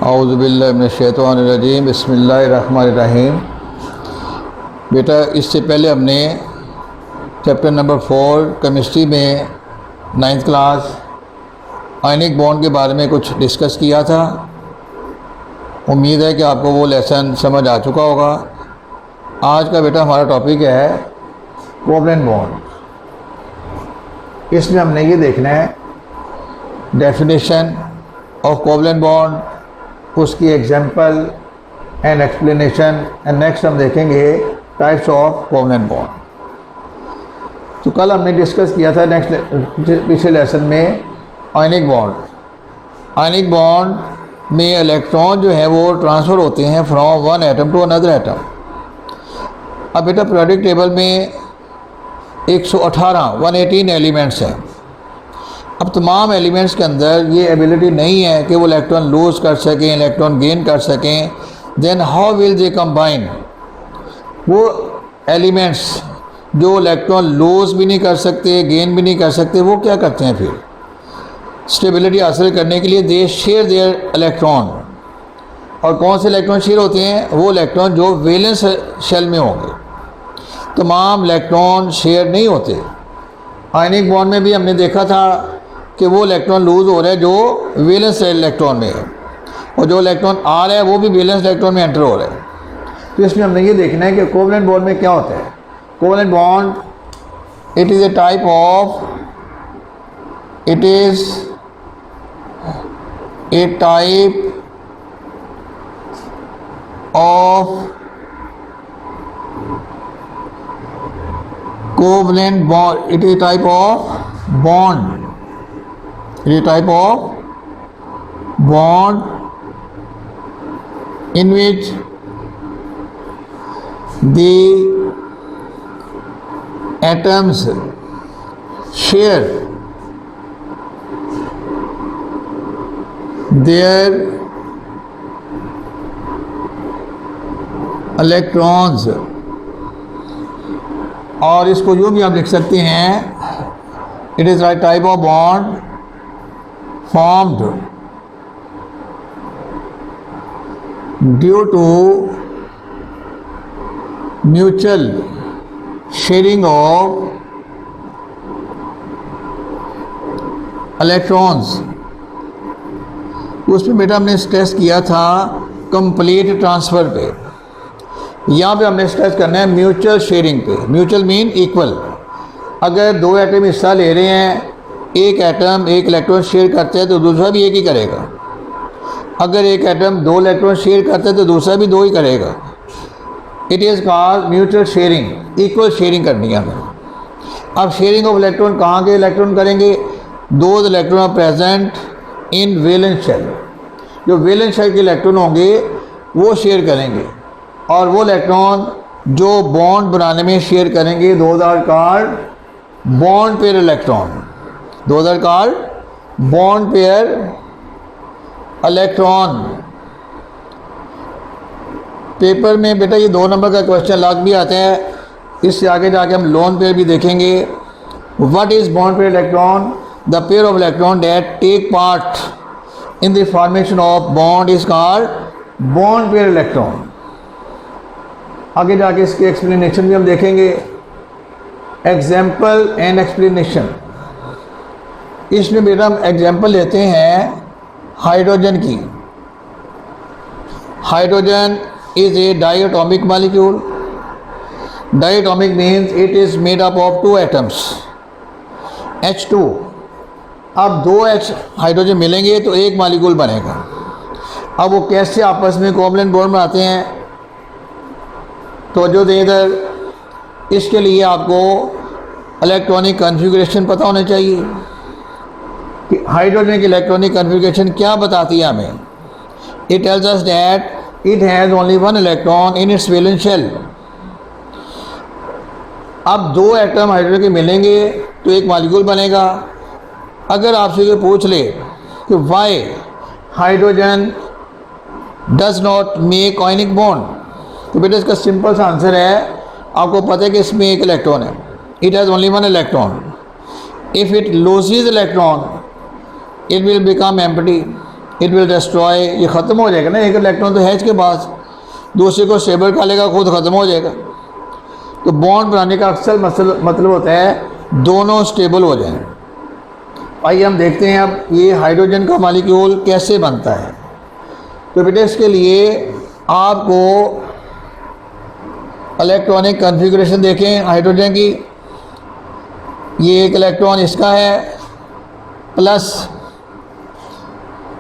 औज़ुबिल्लाहिमिनश्शैतानिर्रजीम बिस्मिल्लाहिर्रहमानिर्रहीम। बेटा, इससे पहले हमने चैप्टर नंबर 4 केमिस्ट्री में 9th क्लास आयनिक बॉन्ड के बारे में कुछ डिस्कस किया था। उम्मीद है कि आपको वो लेसन समझ आ चुका होगा। आज का बेटा हमारा टॉपिक है कोवलेंट बॉन्ड। इसमें हमने ये देखना है डेफिनेशन ऑफ कोवलेंट बॉन्ड, उसकी example and explanation, and next हम देखेंगे टाइप्स ऑफ कोवलेंट बॉन्ड। तो कल हमने डिस्कस किया था पिछले लेसन में आयनिक बॉन्ड। आयनिक बॉन्ड में इलेक्ट्रॉन जो है वो ट्रांसफ़र होते हैं from one atom to another atom. अब बेटा पीरियोडिक टेबल में 118 एलिमेंट्स हैं। अब तमाम एलिमेंट्स के अंदर ये एबिलिटी नहीं है कि वो इलेक्ट्रॉन लूज़ कर सकें, इलेक्ट्रॉन गेन कर सकें। Then how will they combine? वो एलिमेंट्स जो इलेक्ट्रॉन लूज़ भी नहीं कर सकते, गेन भी नहीं कर सकते, वो क्या करते हैं फिर स्टेबिलिटी हासिल करने के लिए? दे शेयर देयर इलेक्ट्रॉन। और कौन से इलेक्ट्रॉन शेयर होते हैं? वो इलेक्ट्रॉन जो वैलेंस शेल में होंगे। तमाम इलेक्ट्रॉन शेयर नहीं होते। आयनिक बॉन्ड में भी हमने देखा था कि वो इलेक्ट्रॉन लूज़ हो रहा है जो वैलेंस इलेक्ट्रॉन में है, और जो इलेक्ट्रॉन आ रहा है वो भी वैलेंस इलेक्ट्रॉन में एंटर हो रहा है। तो इसमें हमने ये देखना है कि कोवलेंट बॉन्ड में क्या होता है। Covalent bond it is a type of covalent bond. It is a type of bond. It is a type of bond in which the atoms share their electrons, और इसको यूँ भी आप लिख सकते हैं, it is right type of bond formed due to mutual sharing of electrons. उसमें बेटा हमने स्ट्रेस किया था कंप्लीट ट्रांसफ़र पे। यहाँ पे हमने स्ट्रेस करना है म्यूचुअल शेयरिंग पे। Mutual mean equal. अगर दो एटम हिस्सा ले रहे हैं, एक एटम एक इलेक्ट्रॉन शेयर करता है तो दूसरा भी एक ही करेगा। अगर एक एटम दो इलेक्ट्रॉन शेयर करता है तो दूसरा भी दो ही करेगा। It is called mutual sharing. Equal sharing करनी है हमें। अब शेयरिंग ऑफ इलेक्ट्रॉन कहाँ के इलेक्ट्रॉन करेंगे? दो electron are present in valence shell. जो वैलेंस शेल के इलेक्ट्रॉन होंगे वो शेयर करेंगे, और वो इलेक्ट्रॉन जो बॉन्ड बनाने में शेयर करेंगे those are called bond pair electron. Those are called bond pair electron. Paper में बेटा ये 2 नंबर का क्वेश्चन लाग भी आते हैं। इससे आगे जाके हम लोन पेयर भी देखेंगे। What is bond pair electron? The pair of electron that take part in the formation of bond is called bond pair electron. आगे जाके इसके एक्सप्लेनेशन भी हम देखेंगे। Example and explanation. इसमें बेटा हम एग्जाम्पल लेते हैं हाइड्रोजन की। Hydrogen is a diatomic molecule. Diatomic means it is made up of 2 atoms H2। अब 2 हाइड्रोजन मिलेंगे तो एक मॉलिक्यूल बनेगा। अब वो कैसे आपस में कोवलेंट बॉन्ड बनाते हैं तो जो दे इधर, इसके लिए आपको इलेक्ट्रॉनिक कन्फिगरेशन पता होना चाहिए कि हाइड्रोजन की इलेक्ट्रॉनिक कन्फिगरेशन क्या बताती है हमें। It tells us that it has only 1 electron in its valence shell. अब 2 एटम हाइड्रोजन के मिलेंगे तो एक मॉलिक्यूल बनेगा। अगर आपसे ये पूछ ले कि Y hydrogen does not make ionic bond, तो बेटा इसका सिंपल सा आंसर है, आपको पता है कि इसमें एक इलेक्ट्रॉन है। It has only 1 electron. If it loses electron, it will become empty. It will destroy, ये ख़त्म हो जाएगा ना, एक इलेक्ट्रॉन तो है इसके पास, दूसरे को स्टेबल कर लेगा, खुद ख़त्म हो जाएगा। तो बॉन्ड बनाने का अक्सर मतलब होता है दोनों स्टेबल हो जाएं। आइए हम देखते हैं अब ये हाइड्रोजन का मॉलिक्यूल कैसे बनता है। तो बेटे इसके लिए आपको इलेक्ट्रॉनिक कॉन्फ़िगरेशन देखें हाइड्रोजन की। ये एक इलेक्ट्रॉन इसका है, प्लस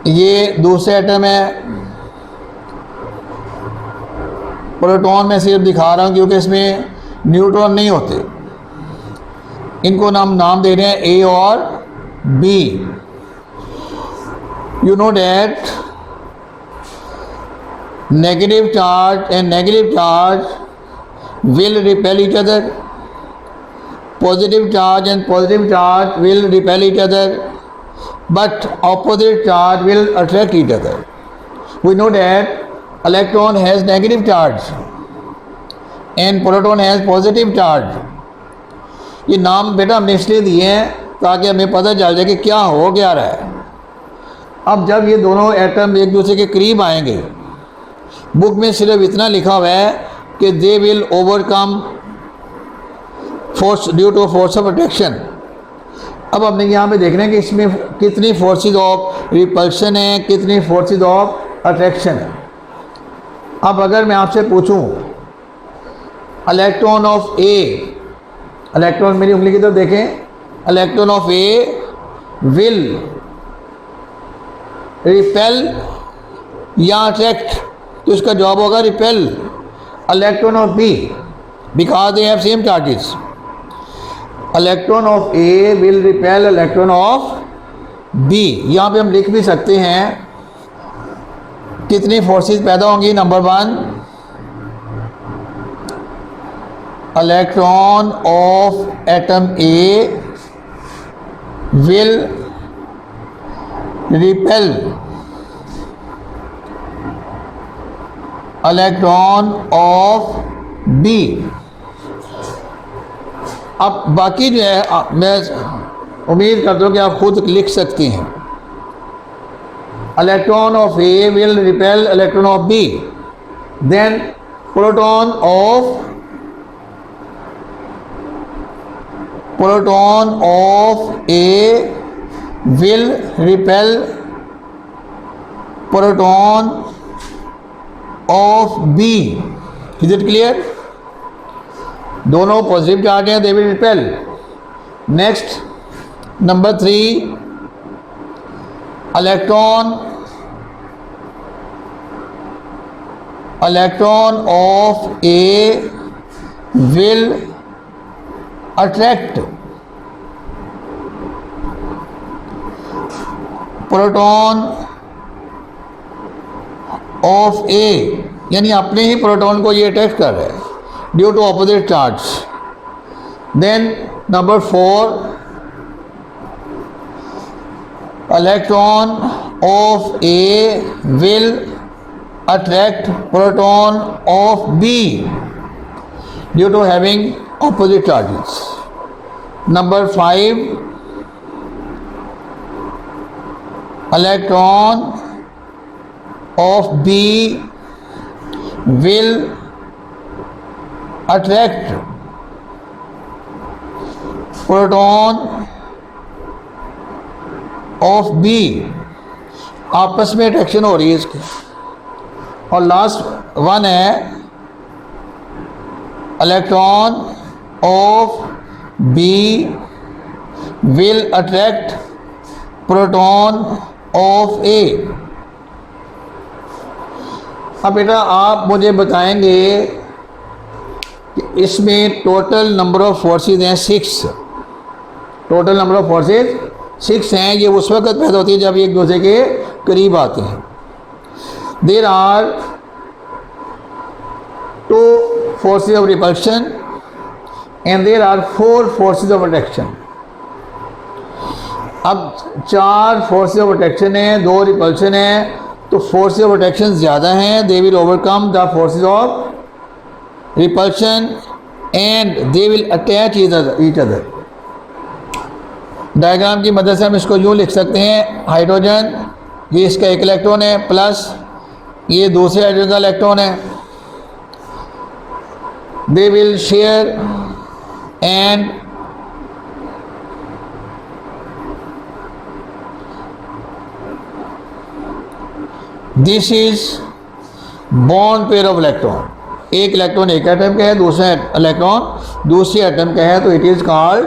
ये दूसरे एटम है। प्रोटॉन में सिर्फ दिखा रहा हूँ क्योंकि इसमें न्यूट्रॉन नहीं होते। इनको नाम दे रहे हैं ए और B. You know that negative charge and negative charge will repel each other, positive charge and positive charge will repel each other, but opposite charge will attract each other. We know that electron has negative charge and proton has positive charge. ये नाम बेटा हमने इसलिए दिए हैं ताकि हमें पता चल जाए कि क्या हो क्या रहा है। अब जब ये दोनों एटम एक दूसरे के करीब आएंगे, बुक में सिर्फ इतना लिखा हुआ है कि they will overcome force due to force of attraction. अब हमने यहाँ पे देखना है कि इसमें कितनी फोर्सेस ऑफ रिपल्शन है, कितनी फोर्सेस ऑफ अट्रैक्शन है। अब अगर मैं आपसे पूछूं इलेक्ट्रॉन ऑफ ए, इलेक्ट्रॉन मेरी उंगली की तरफ देखें, electron of A will repel या अट्रैक्ट, तो इसका जवाब होगा repel. Electron of B, because they have same charges, electron of A will repel electron of B. यहाँ पे हम लिख भी सकते हैं कितनी फोर्सेस पैदा होंगी। Number 1, electron of atom A will repel electron of B. अब बाकी जो है मैं उम्मीद करता हूँ कि आप खुद लिख सकती हैं। Electron of A will repel electron of B, then proton of A will repel proton of B. Is it clear? दोनों पॉजिटिव चार्ज हैं, they will repel. Next number 3, electron of A will attract proton of A, यानी अपने ही proton को ये attract कर रहा है due to opposite charge. Then number 4, electron of A will attract proton of B due to having opposite charges. Number 5, electron of B will attract proton of B, आपस में attraction हो रही है इसकी। और लास्ट 1 है electron of B will attract proton of A. अब बेटा आप मुझे बताएंगे कि इसमें टोटल नंबर ऑफ फोर्सेस हैं 6। टोटल नंबर ऑफ फोर्सेस 6 हैं। ये उस वक्त पैदा होती है जब एक दूसरे के करीब आते हैं। There are 2 forces of repulsion and there are 4 forces of attraction. अब 4 फोर्सेस ऑफ अट्रैक्शन है, 2 रिपल्शन है, तो फोर्सेस ऑफ अट्रैक्शन ज़्यादा हैं। They will overcome the forces of repulsion and they will attach each other. Diagram की मदद से हम इसको यूँ लिख सकते हैं, हाइड्रोजन ये इसका एक इलेक्ट्रॉन है प्लस ये दूसरे हाइड्रोजन का इलेक्ट्रॉन है, they will share and this is bond pair of electron. एक इलेक्ट्रॉन एक एटम का है, दूसरा इलेक्ट्रॉन दूसरी एटम का है, तो it is called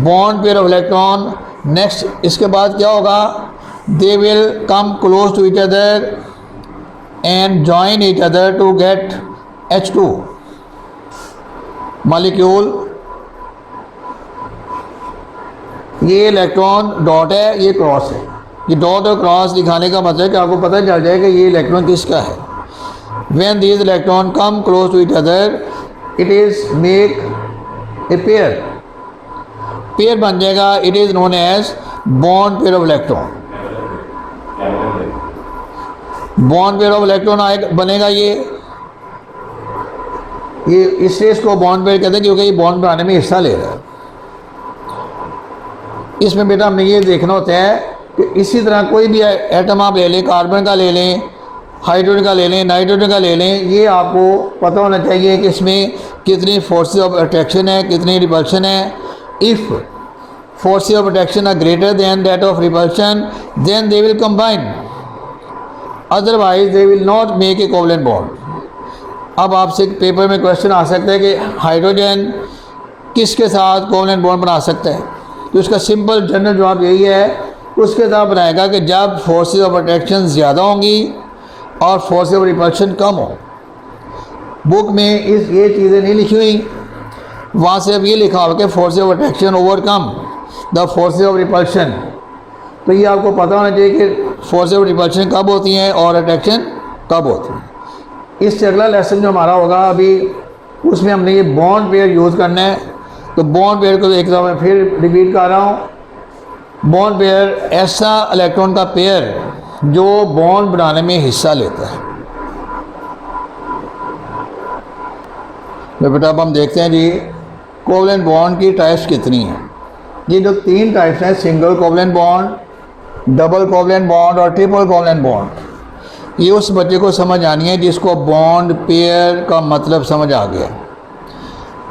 bond pair of electron. Next इसके बाद क्या होगा, they will come close to each other and join each other to get H2 molecule. ये इलेक्ट्रॉन डॉट है, ये क्रॉस है। ये डॉट और क्रॉस दिखाने का मतलब है कि आपको पता चल जाए कि ये इलेक्ट्रॉन किसका है। When these electrons come close to each other, it is make a pair. Pair बन जाएगा, it is known as bond pair of electron. Bond pair of electron बनेगा ये इसलिए इसको बॉन्ड पेयर कहते हैं क्योंकि ये बॉन्ड बनाने में हिस्सा ले रहा है। इसमें बेटा हमें ये देखना होता है कि इसी तरह कोई भी एटम आप ले लें, कार्बन का ले लें, हाइड्रोजन का ले लें, नाइट्रोजन का ले लें, ये आपको पता होना चाहिए कि इसमें कितनी फोर्सेस ऑफ अट्रैक्शन है, कितनी रिपल्शन है। If forces of attraction are greater than that of repulsion then they will combine, otherwise they will not make a covalent bond. अब आपसे पेपर में क्वेश्चन आ सकता है कि हाइड्रोजन किसके साथ कोवलेंट बॉन्ड बना सकता है, तो इसका सिंपल जनरल जवाब यही है, उसके साथ बनाएगा कि जब फोर्सेस ऑफ अट्रैक्शन ज़्यादा होंगी और फोर्स ऑफ रिपल्शन कम हो। बुक में ये चीज़ें नहीं लिखी हुई, वहाँ से अब ये लिखा होगा कि force of attraction overcome the force of repulsion. तो ये आपको पता होना चाहिए कि फोर्स ऑफ रिपल्शन कब होती हैं और अट्रैक्शन कब होती है। इससे अगला लेसन जो हमारा होगा अभी, उसमें हमने ये बॉन्ड पेयर यूज़ करना है। तो बॉन्ड पेयर को एक दफ़ा मैं फिर रिपीट कर रहा हूँ। बॉन्ड पेयर ऐसा इलेक्ट्रॉन का पेयर जो बॉन्ड बनाने में हिस्सा लेता है। तो बेटा अब हम देखते हैं जी कोवलेंट बॉन्ड की टाइप्स कितनी हैं। ये जो 3 टाइप्स हैं, single covalent bond, double covalent bond और ट्रिपल कोवलेंट बॉन्ड, ये उस बच्चे को समझ आनी है जिसको बॉन्ड पेयर का मतलब समझ आ गया।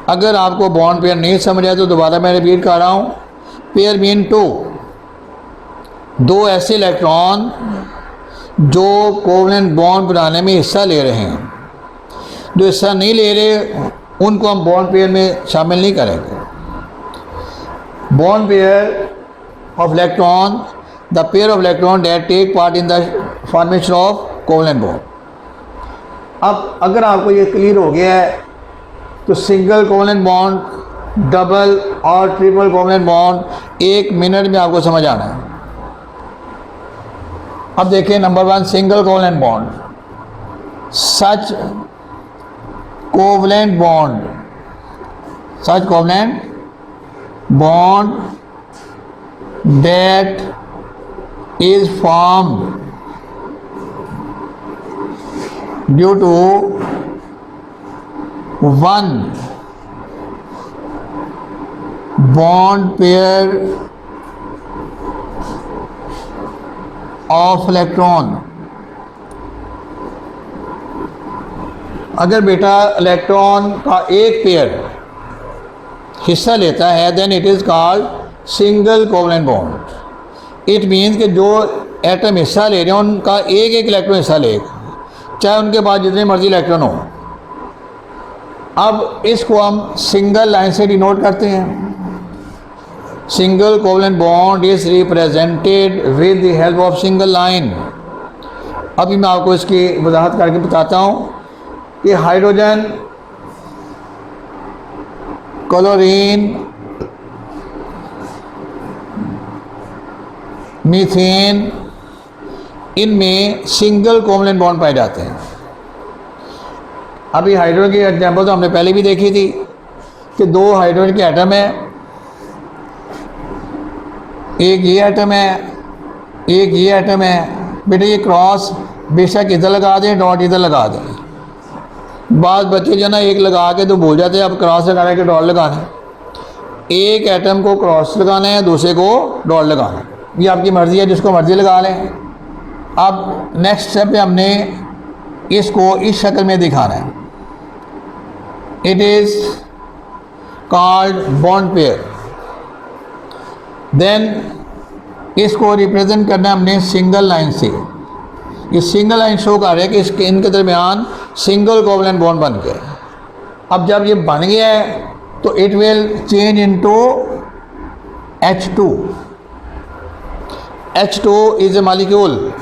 अगर आपको बॉन्ड पेयर नहीं समझ आया तो दोबारा मैं रिपीट कर रहा हूँ। पेयर मीन 2, 2 ऐसे इलेक्ट्रॉन जो कोवलेंट बॉन्ड बनाने में हिस्सा ले रहे हैं। जो हिस्सा नहीं ले रहे उनको हम बॉन्ड पेयर में शामिल नहीं करेंगे। Bond pair of electron, the pair of electron that take part in the formation of covalent bond. अब अगर आपको ये क्लियर हो गया है तो सिंगल कोवलेंट बॉन्ड, डबल और ट्रिपल कोवलेंट बॉन्ड 1 मिनट में आपको समझ आना है। अब देखिए number 1, single covalent bond. Such covalent bond, such covalent bond that is formed due to one bond pair of electron। अगर बेटा इलेक्ट्रॉन का एक पेयर हिस्सा लेता है then it is called single covalent bond. It means कि जो atom हिस्सा ले रहे हैं उनका एक एक इलेक्ट्रॉन हिस्सा लेगा, चाहे उनके पास जितने मर्जी इलेक्ट्रॉन हो। अब इसको हम सिंगल लाइन से डिनोट करते हैं। Single covalent bond is represented with the help of single line. अभी मैं आपको इसकी वजाहत करके बताता हूँ कि हाइड्रोजन, क्लोरीन, मीथेन, इनमें सिंगल कोवलेंट बॉन्ड पाए जाते हैं। अभी हाइड्रोजन की एग्जांपल तो हमने पहले भी देखी थी कि 2 हाइड्रोजन के एटम है, एक ये एटम है, एक ये एटम है। बेटे ये क्रॉस बेशक इधर लगा दें, डॉट इधर लगा दें। बाद बच्चे जो ना एक लगा के तो भूल जाते हैं, अब क्रॉस लगाना है कि डॉट लगाना है। एक एटम को क्रॉस लगाना है, दूसरे को डॉट लगाना है। ये आपकी मर्ज़ी है, जिसको मर्ज़ी लगा लें। अब नेक्स्ट स्टेप पे हमने इसको इस शक्ल में दिखाना है। It is called bond pair. Then इसको रिप्रेजेंट करना है हमने सिंगल लाइन से। ये सिंगल लाइन शो कर रहा है कि इसके इनके दरमियान सिंगल कोवलेंट बॉन्ड बन गया। अब जब ये बन गया है तो it will change into H2। H2 is a molecule.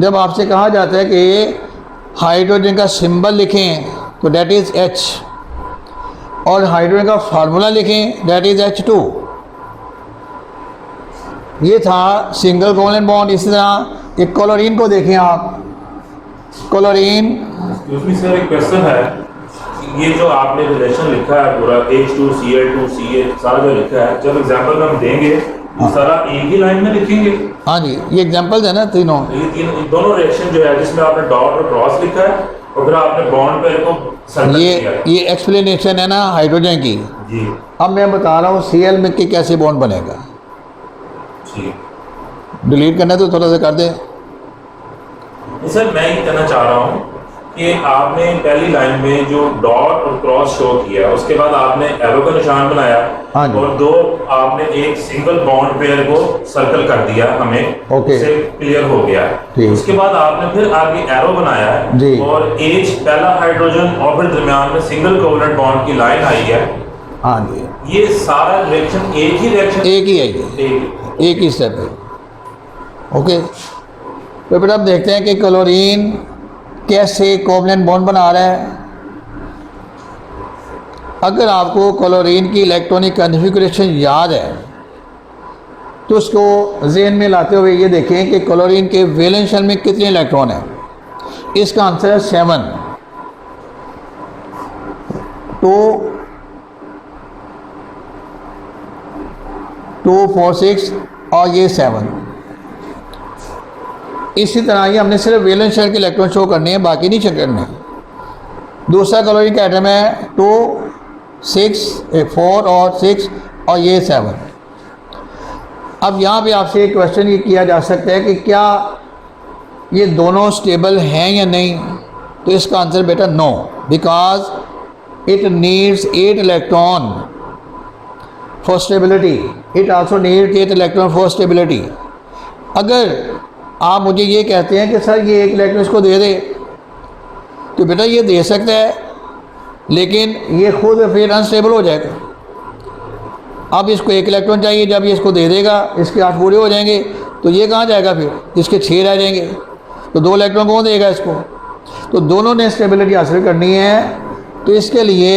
जब आपसे कहा जाता है कि हाइड्रोजन का सिंबल लिखें तो डेट इज़ H, और हाइड्रोजन का फार्मूला लिखें डेट इज़ H2। ये था सिंगल कोवलेंट बॉन्ड। इसी तरह एक क्लोरीन को देखें आप। क्लोरीन, सर एक क्वेश्चन है, ये जो आपने रिलेशन लिखा है पूरा H2Cl2Ca सारा जो लिखा है, जब एग्जांपल में हम देंगे तो सारा एक ही लाइन में लिखेंगे? हाँ जी, ये एग्जांपल्स है ना तीनों। ये दोनों रिएक्शन जो है जिसमें आपने डॉट और क्रॉस लिखा है और फिर आपने बॉन्ड पेयर को सर्कल किया है। ये एक्सप्लेनेशन है ना हाइड्रोजन की। जी अब मैं बता रहा हूँ Cl में कि कैसे बॉन्ड बनेगा। ठीक। डिलीट करना है तो थोड़ा सा कर दे। सर मैं ये कहना चाह रहा हूँ कि आपने पहली लाइन में जो डॉट और क्रॉस शो किया, उसके बाद आपने एरो का निशान बनाया, हाँ जी। और दो आपने एक सिंगल बॉन्ड पेयर को सर्कल कर दिया, हमें ओके, से क्लियर हो गया। उसके बाद आपने फिर आगे एरो बनाया है जी, और H पहला हाइड्रोजन और फिर दरमियान में सिंगल कोवलेंट बॉन्ड की लाइन आई है। हाँ जी, ये सारा रिएक्शन एक ही रिएक्शन, एक ही है, एक ही स्टेप है। ओके, तो फिर अब देखते हैं कि क्लोरीन कैसे कोवलेंट बॉन्ड बना रहा है। अगर आपको क्लोरीन की इलेक्ट्रॉनिक कॉन्फ़िगरेशन याद है तो उसको ज़हन में लाते हुए ये देखें कि क्लोरीन के वैलेंस शेल में कितने इलेक्ट्रॉन हैं। इसका आंसर है 7। तो 2 4 6 और ये 7। इसी तरह ये हमने सिर्फ वैलेंस शेल के इलेक्ट्रॉन शो करने हैं, बाकी नहीं चेक करने। दूसरा क्लोरीन का एटम है 2 6 4 और 6 और ये 7। अब यहाँ पे आपसे एक क्वेश्चन ये किया जा सकता है कि क्या ये दोनों स्टेबल हैं या नहीं। तो इसका आंसर बेटा no, because it needs 8 electron for stability. It also needs 8 electron for stability. अगर आप मुझे ये कहते हैं कि सर ये 1 इलेक्ट्रॉन इसको दे दे, तो बेटा ये दे सकता है, लेकिन ये खुद फिर अनस्टेबल हो जाएगा। अब इसको 1 इलेक्ट्रॉन चाहिए, जब ये इसको दे देगा इसके 8 पूरे हो जाएंगे, तो ये कहाँ जाएगा, फिर इसके 6 रह जाएंगे, तो 2 इलेक्ट्रॉन कौन देगा इसको। तो दोनों ने स्टेबिलिटी हासिल करनी है, तो इसके लिए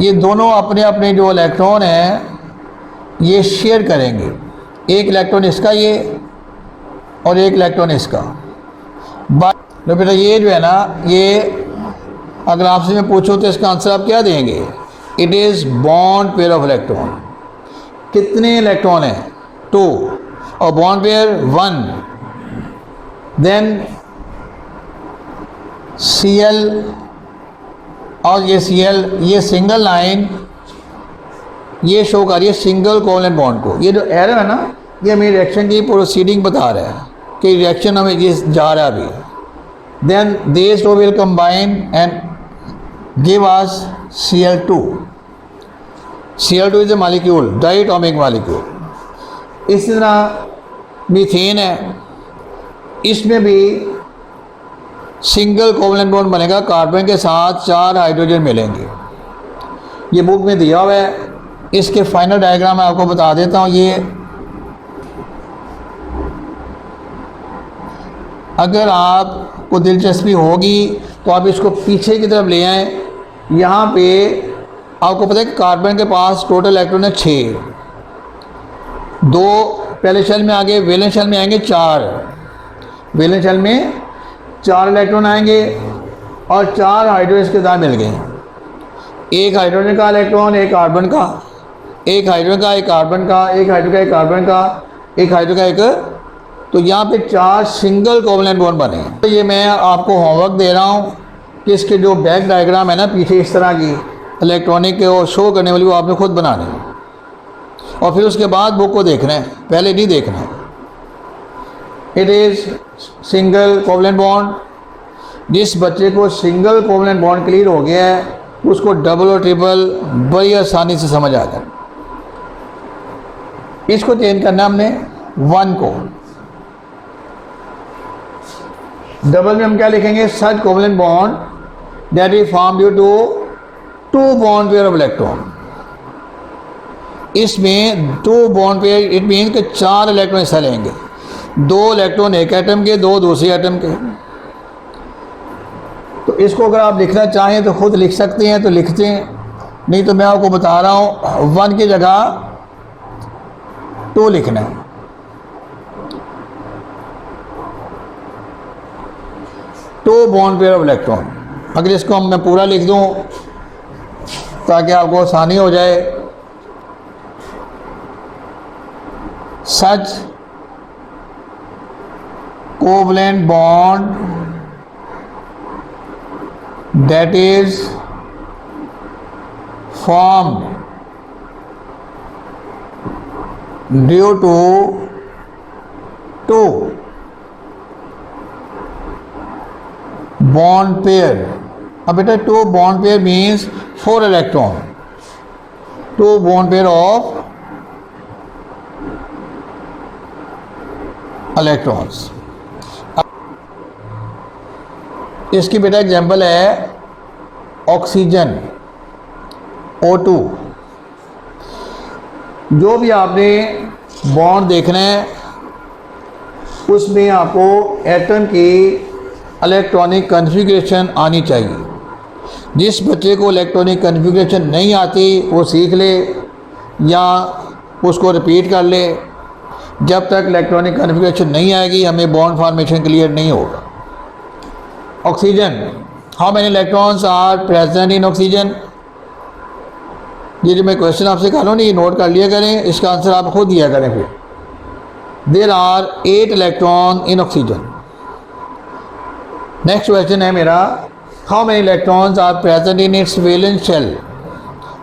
ये दोनों अपने अपने जो इलेक्ट्रॉन हैं ये शेयर करेंगे। 1 इलेक्ट्रॉन इसका ये और 1 इलेक्ट्रॉन इसका। तो बेटा ये जो है ना, ये अगर आपसे मैं पूछूँ तो इसका आंसर आप क्या देंगे। It is bond pair of electron. कितने इलेक्ट्रॉन हैं, 2, और बॉन्ड पेयर 1। देन Cl और ये Cl, ये सिंगल लाइन ये शो कर रही है सिंगल कोवलेंट बॉन्ड को। ये जो एरो है ना, ये हमें रिएक्शन की प्रोसीडिंग बता रहा है कि रिएक्शन हमें ये जा रहा है अभी। Then these two will combine and give us Cl2। Cl2 is a molecule, diatomic molecule. इसी तरह मीथेन है, इसमें भी सिंगल कोवलेंट बॉन्ड बनेगा, कार्बन के साथ 4 हाइड्रोजन मिलेंगे। ये बुक में दिया हुआ है, इसके फाइनल डायग्राम मैं आपको बता देता हूँ। ये अगर आपको दिलचस्पी होगी तो आप इसको पीछे की तरफ ले आएँ। यहाँ पे आपको पता है कि कार्बन के पास टोटल इलेक्ट्रॉन है 6। 2 पहले शेल में आगे, वैलेंस शेल में आएंगे 4। वैलेंस शेल में 4 इलेक्ट्रॉन आएंगे और 4 हाइड्रोजन इसके साथ मिल गए। 1 हाइड्रोजन का इलेक्ट्रॉन, 1 कार्बन का, 1 हाइड्रोजन का, 1 कार्बन का, 1 हाइड्रोजन का, 1 कार्बन का, 1 हाइड्रोजन का, 1। तो यहाँ पे 4 सिंगल कोवलेंट बॉन्ड बने। तो ये मैं आपको होमवर्क दे रहा हूँ कि इसके जो बैक डायग्राम है ना पीछे इस तरह की इलेक्ट्रॉनिक के वो शो करने वाली, वो आपने खुद बनानी है और फिर उसके बाद बुक को देखना है, पहले नहीं देखना है। It is single covalent bond. जिस बच्चे को सिंगल कोवलेंट बॉन्ड क्लियर हो गया है उसको डबल और ट्रिपल बड़ी आसानी से समझ आ जाए। इसको चेंज करना हमने 1 को। डबल में हम क्या लिखेंगे? Such covalent bond that is form due to 2 bond pair of electron. इसमें 2 बॉन्ड पेयर इट मीन कि 4 इलेक्ट्रॉन हिस्सा लेंगे। 2 इलेक्ट्रॉन एक एटम के, 2 दूसरे एटम के। तो इसको अगर आप लिखना चाहें तो खुद लिख सकते हैं, तो लिखते हैं, नहीं तो मैं आपको बता रहा हूँ 1 की जगह 2 लिखना है। Two bond pair of electron. अगर इसको मैं पूरा लिख दूं ताकि आपको आसानी हो जाए, such covalent bond that is formed due to 2 bond pair। अब बेटा 2 bond pair means 4 electron, 2 bond pair of electrons। इसकी बेटा एग्जाम्पल है ऑक्सीजन O2। जो भी आपने बॉन्ड देखना है उसमें आपको एटम की इलेक्ट्रॉनिक कन्फिग्रेशन आनी चाहिए। जिस बच्चे को इलेक्ट्रॉनिक कन्फिग्रेशन नहीं आती वो सीख ले या उसको रिपीट कर ले। जब तक इलेक्ट्रॉनिक कन्फिग्रेशन नहीं आएगी हमें बॉन्ड फॉर्मेशन क्लियर नहीं होगा। Oxygen, how many electrons are present in oxygen? ये जो मैं क्वेश्चन आपसे कहा नहीं, नोट कर लिया करें, इसका आंसर आप खुद दिया करें। फिर there are 8 electron in oxygen. Next question है मेरा, how many electrons are present in its valence shell?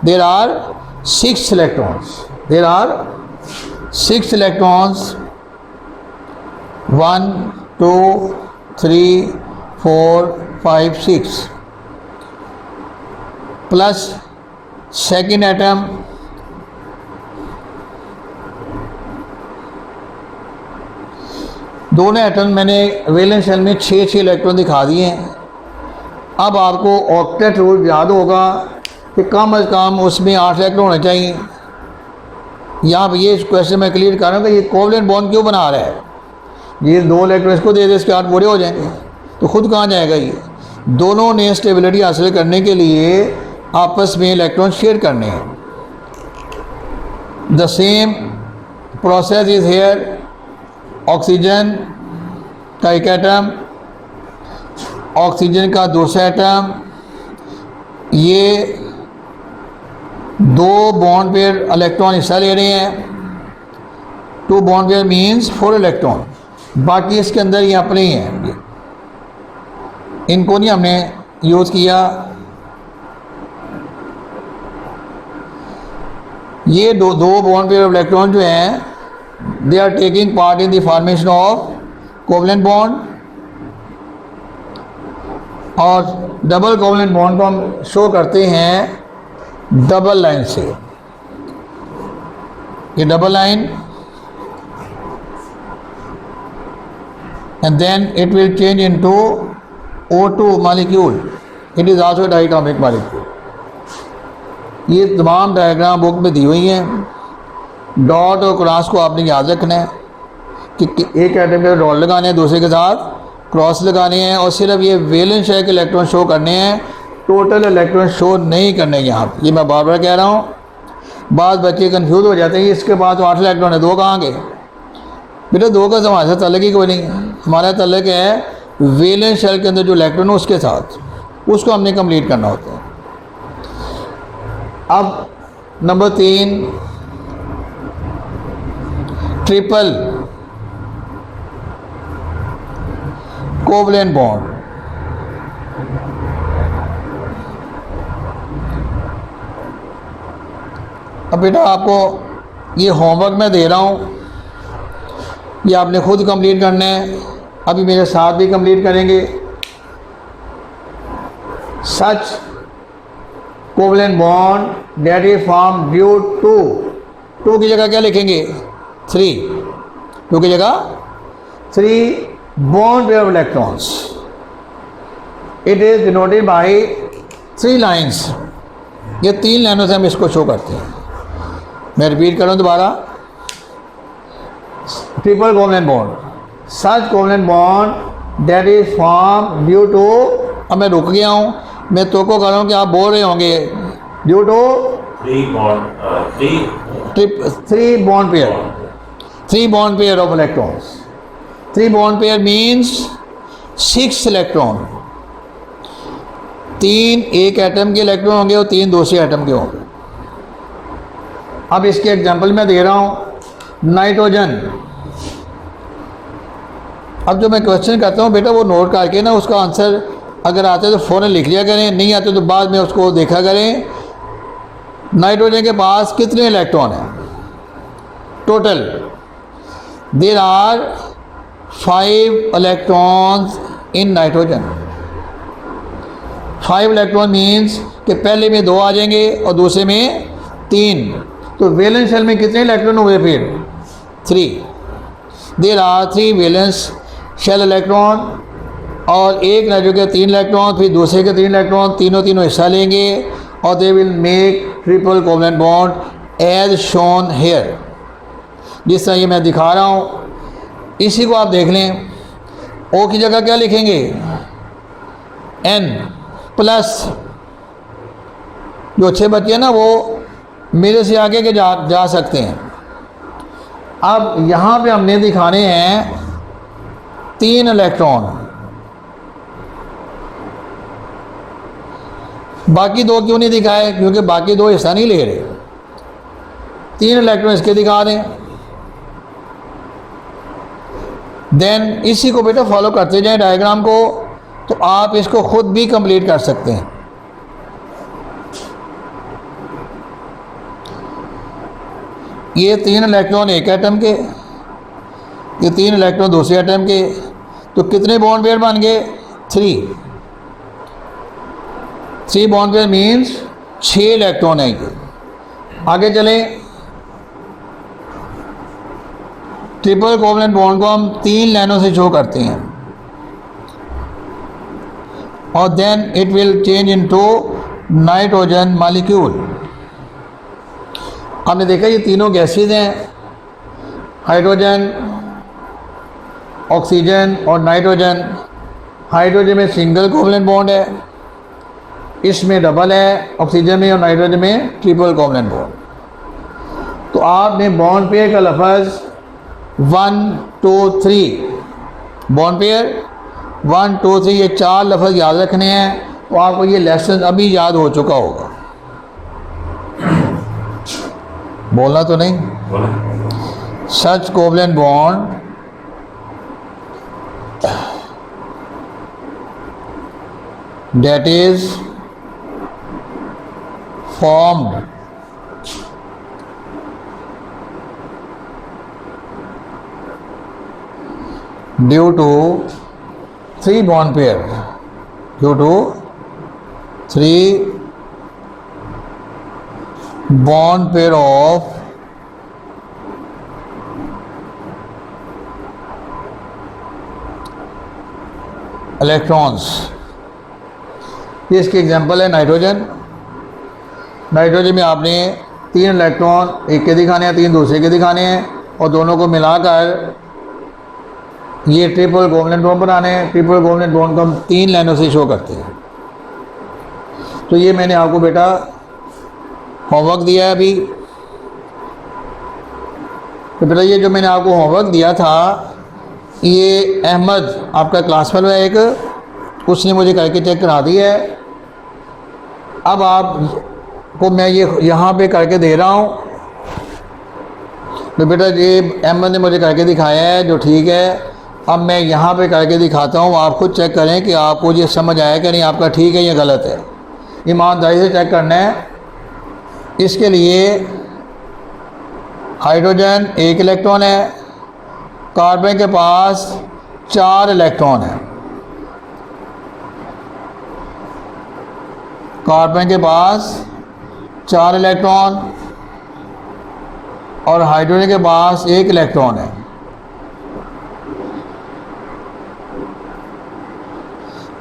There are 6 electrons. There are 6 electrons. 1 2 3 4 5 6 plus second atom, दोनों एटम मैंने वैलेंस शेल में 6 इलेक्ट्रॉन दिखा दिए हैं। अब आपको ऑक्टेट रूल याद होगा कि कम अज़ कम उसमें 8 इलेक्ट्रॉन होने चाहिए। यहाँ पर ये क्वेश्चन मैं क्लियर कर रहा हूँ कि ये कोवलेंट बॉन्ड क्यों बना रहा है। ये 2 इलेक्ट्रॉन इसको दे दे, इसके 8 पूरे हो जाएंगे, तो खुद कहाँ जाएगा। ये दोनों ने स्टेबिलिटी हासिल करने के लिए आपस में इलेक्ट्रॉन शेयर करने हैं। The same process is here. Oxygen का एक एटम, ऑक्सीजन का दूसरा एटम, ये 2 बॉन्ड पेयर इलेक्ट्रॉन हिस्सा ले रहे हैं। 2 बॉन्ड पेयर मीन्स 4 इलेक्ट्रॉन। बाकी इसके अंदर ये अपने ही हैं, इनको नहीं हमने यूज़ किया। ये दो बॉन्ड पेयर ऑफ इलेक्ट्रॉन जो हैं they are taking part in the formation of covalent bond. और डबल कोवलेंट बॉन्ड को हम शो करते हैं डबल लाइन से। ये double line and then it will change into O2 molecule. It is also a diatomic molecule. ये तमाम diagram book में दी हुई हैं। डॉट और क्रॉस को आपने याद रखना है कि एक एटम के डॉट लगाने हैं, दूसरे के साथ क्रॉस लगाने हैं, और सिर्फ ये वैलेंस शेल के इलेक्ट्रॉन शो करने हैं, टोटल इलेक्ट्रॉन शो नहीं करने यहाँ पर। ये मैं बार बार कह रहा हूँ। बाद बच्चे कंफ्यूज हो जाते हैं, इसके बाद तो 8 इलेक्ट्रॉन है, 2 कहाँ गए? बेटा 2 का हमारे साथ तल्लक ही कोई नहीं है। हमारा तल्लक है वैलेंस शेल के अंदर जो इलेक्ट्रॉन है उसके साथ, उसको हमने कंप्लीट करना होता है। अब नंबर 3, ट्रिपल कोवलेंट बॉन्ड। अब बेटा आपको ये होमवर्क मैं दे रहा हूँ, ये आपने खुद कंप्लीट करना है, अभी मेरे साथ भी कंप्लीट करेंगे। Such covalent bond that is form due to की जगह क्या लिखेंगे? 3, 2 की जगह 3 bond pair of electrons. It is denoted by 3 lines. ये 3 लाइनों से हम इसको शो करते हैं। मैं रिपीट कर रहा हूँ दोबारा। Triple covalent bond, such covalent bond that is form due to, अब मैं रुक गया हूँ, मैं तो को कर रहा हूँ कि आप बोल रहे होंगे, due to 3 bond pair, 3 bond pair of electrons. 3 bond pair means 6 electron. 3 एक एटम के इलेक्ट्रॉन होंगे और 3 दूसरे एटम के होंगे। अब इसके एग्जांपल मैं दे रहा हूँ। नाइट्रोजन, अब जो मैं क्वेश्चन करता हूँ बेटा वो नोट करके ना उसका आंसर अगर आते तो फ़ौरन लिख लिया करें, नहीं आते तो बाद में उसको देखा करें। नाइट्रोजन के पास कितने इलेक्ट्रॉन हैं total? There are 5 electrons in nitrogen. 5 electron means कि पहले में 2 आ जाएंगे और दूसरे में 3, तो वैलेंस शेल में कितने इलेक्ट्रॉन हुए फिर? 3। There are 3 valence shell electron, और एक नाइट्रोजन के 3 इलेक्ट्रॉन, फिर दूसरे के 3 इलेक्ट्रॉन, तीनों हिस्सा लेंगे और they will make triple covalent bond as shown here. जिस तरह ये मैं दिखा रहा हूँ, इसी को आप देख लें। ओ की जगह क्या लिखेंगे? N plus. जो अच्छे बच्चे हैं ना वो मेरे से आगे के जा सकते हैं। अब यहाँ पे हमने दिखाने हैं 3 इलेक्ट्रॉन, बाकी 2 क्यों नहीं दिखाए? क्योंकि बाकी 2 हिस्सा नहीं ले रहे। 3 इलेक्ट्रॉन इसके दिखा दें। देन इसी को बेटा फॉलो करते जाएं डायग्राम को, तो आप इसको खुद भी कंप्लीट कर सकते हैं। ये 3 इलेक्ट्रॉन एक एटम के, ये 3 इलेक्ट्रॉन दूसरे एटम के, तो कितने बॉन्ड पेयर बन गए? 3 बॉन्ड पेयर मीन्स 6 इलेक्ट्रॉन है ये। आगे चलें। ट्रिपल कोवलेंट बॉन्ड को हम 3 लाइनों से शो करते हैं और then it will change into nitrogen molecule. आपने देखा ये तीनों गैसेज हैं, हाइड्रोजन, ऑक्सीजन और नाइट्रोजन। हाइड्रोजन में सिंगल कोवलेंट बॉन्ड है, इसमें डबल है, ऑक्सीजन में और नाइट्रोजन में ट्रिपल कोवलेंट बॉन्ड। तो आपने बॉन्ड पेयर का लफ्ज़ 1 2 3 बॉन्ड पेयर 1 2 3 ये 4 लफ्ज़ याद रखने हैं। तो आपको ये लेसन अभी याद हो चुका होगा। बोलना तो नहीं? Such covalent bond that is formed due to 3 bond pair, due to 3 bond pair of electrons। ये इसकी एग्जांपल है नाइट्रोजन। नाइट्रोजन में आपने 3 इलेक्ट्रॉन एक के दिखाने हैं, 3 दूसरे के दिखाने हैं और दोनों को मिलाकर ये ट्रिपल कोवलेंट बॉन्ड बनाने हैं। ट्रिपल कोवलेंट बॉन्ड को हम 3 लाइनों से शो करते हैं। तो ये मैंने आपको बेटा होमवर्क दिया है अभी। तो बेटा ये जो मैंने आपको होमवर्क दिया था, ये अहमद आपका क्लास फेलो है एक, उसने मुझे करके चेक करा दी है। अब आपको मैं ये यहाँ पे करके दे रहा हूँ। तो बेटा ये अहमद ने मुझे करके दिखाया है जो ठीक है। अब मैं यहाँ पे करके दिखाता हूँ, आप खुद चेक करें कि आपको ये समझ आया कि नहीं, आपका ठीक है या गलत है। ईमानदारी से चेक करना है। इसके लिए हाइड्रोजन 1 इलेक्ट्रॉन है, कार्बन के पास 4 इलेक्ट्रॉन है, कार्बन के पास 4 इलेक्ट्रॉन और हाइड्रोजन के पास 1 इलेक्ट्रॉन है।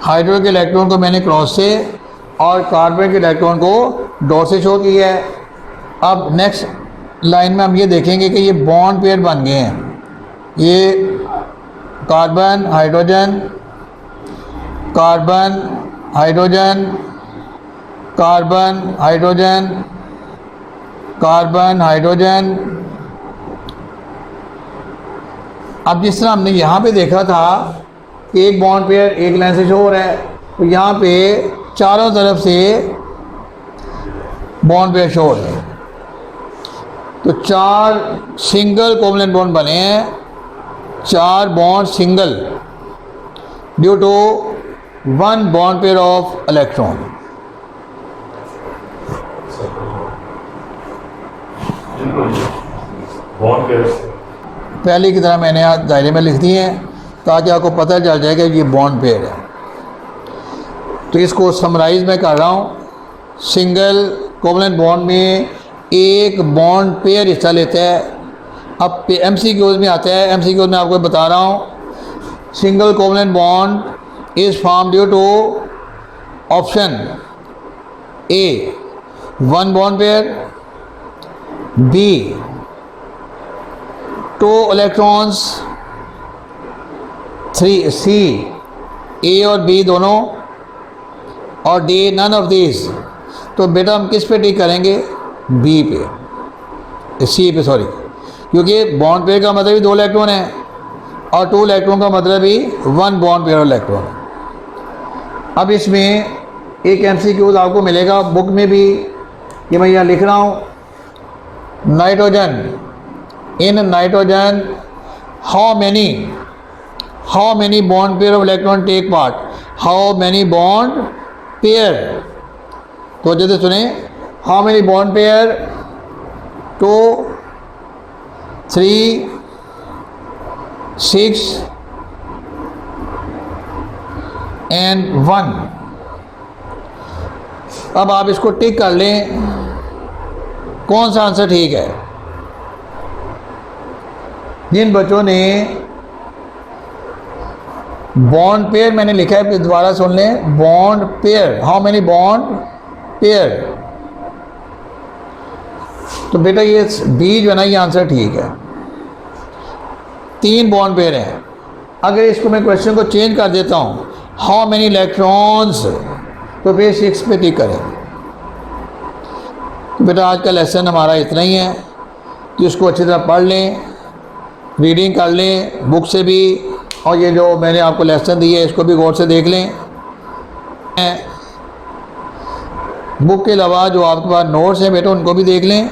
हाइड्रोजन के इलेक्ट्रॉन को मैंने क्रॉस से और कार्बन के इलेक्ट्रॉन को डॉट से शो किया है। अब नेक्स्ट लाइन में हम ये देखेंगे कि ये बॉन्ड पेयर बन गए हैं। ये carbon hydrogen, carbon hydrogen, carbon hydrogen, carbon hydrogen. अब जिस तरह हमने यहाँ पे देखा था कि एक बॉन्ड पेयर एक लाइन से शो हो रहा है, तो यहाँ पे चारों तरफ से बॉन्ड पेयर शो हो रहे हैं। तो 4 सिंगल कोवलेंट बॉन्ड बने हैं, 4 bond single due to 1 bond pair of electron. Bond pairs पहले की तरह मैंने आज दायरे में लिख दी हैं ताकि आपको पता चल जाए कि ये बॉन्ड पेयर है। तो इसको समराइज मैं कर रहा हूँ। सिंगल कोवलेंट बॉन्ड में एक बॉन्ड पेयर हिस्सा लेता है। अब MCQs में आता है, MCQs में आपको बता रहा हूँ। Single covalent bond is form due to option A 1 bond pair, B 2 electrons, 3 C A और B दोनों, और D नन ऑफ दिस। तो बेटा हम किस पे टिक करेंगे? B पे, C पे सॉरी, क्योंकि बॉन्ड पेयर का मतलब भी 2 इलेक्ट्रॉन है और 2 इलेक्ट्रॉन का मतलब भी 1 बॉन्ड पेयर इलेक्ट्रॉन है। अब इसमें एक MCQ आपको मिलेगा बुक में भी, कि मैं यहाँ लिख रहा हूँ। Nitrogen, in nitrogen how many bond pair of electron take part, how many bond pair. तो जैसे सुने, how many bond pair, 2 3 6 and 1। अब आप इसको टिक कर लें, कौन सा आंसर ठीक है। जिन बच्चों ने बॉन्ड पेयर मैंने लिखा है, दोबारा सुन लें, bond pair, how many bond pair. तो बेटा ये बी जो है ना, ये आंसर ठीक है। 3 बॉन्ड पेयर हैं। अगर इसको मैं क्वेश्चन को चेंज कर देता हूँ, हाउ मेनी इलेक्ट्रॉन्स, तो फिर 6 पे टिक करें। तो बेटा आज का लेसन हमारा इतना ही है कि उसको अच्छी तरह पढ़ लें, रीडिंग कर लें बुक से भी, और ये जो मैंने आपको लेसन दी है इसको भी गौर से देख लें। बुक के अलावा जो आपके पास नोट्स हैं बेटा उनको भी देख लें,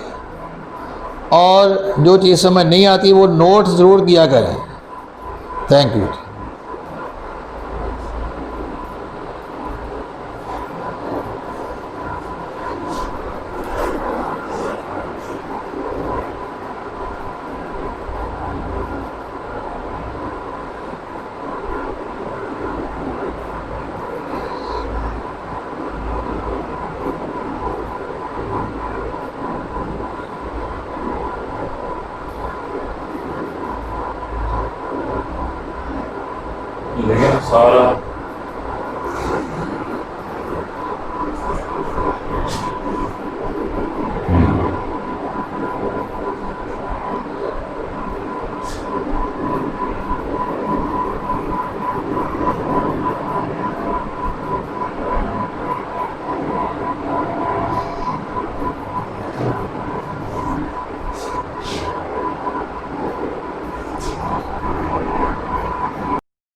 और जो चीज़ समझ नहीं आती वो नोट्स ज़रूर किया करें। Thank you. लेकिन सारा